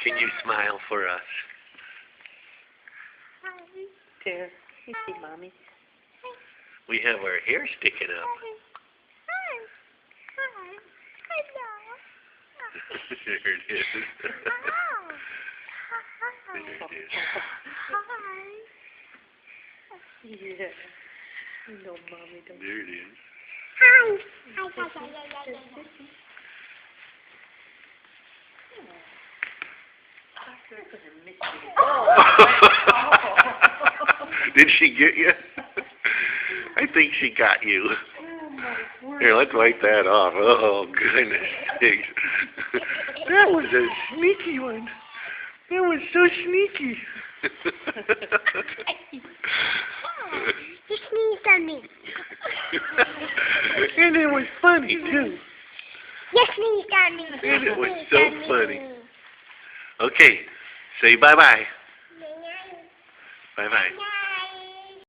Can you smile for us? There. You see Mommy. We have our hair sticking up. There it is. There it is. Yeah. You know Mommy don't. There it is. Did she get you? I think she got you. Here, let's wipe that off. Oh, goodness sakes. That was a sneaky one. That was so sneaky. You sneezed on me. And it was funny, too. You sneezed on me. And it was so funny. Okay, say bye-bye. Bye-bye.